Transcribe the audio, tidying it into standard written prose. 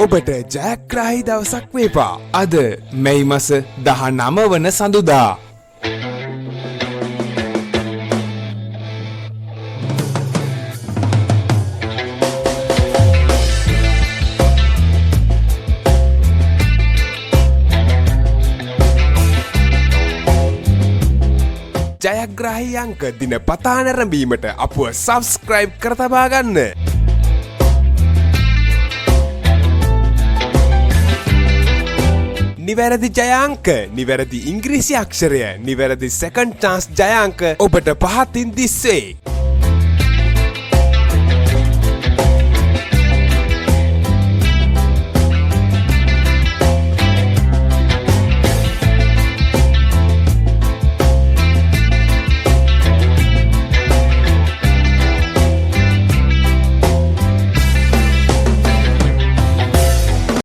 ඔබට ජයග්‍රාහී දවසක් වේවා. අද මැයි මාස 19 වන සඳුදා. ජයග්‍රාහී අංක දිනපතා නැරඹීමට අපව සබ්ස්ක්‍රයිබ් කර තබා ගන්න. නිවැරදි ජයාංක, නිවැරදි ඉංග්‍රීසි අක්ෂරය, නිවැරදි සෙකන්ඩ් චාන්ස් ජයාංක ඔබට පහතින් දිස්සේ.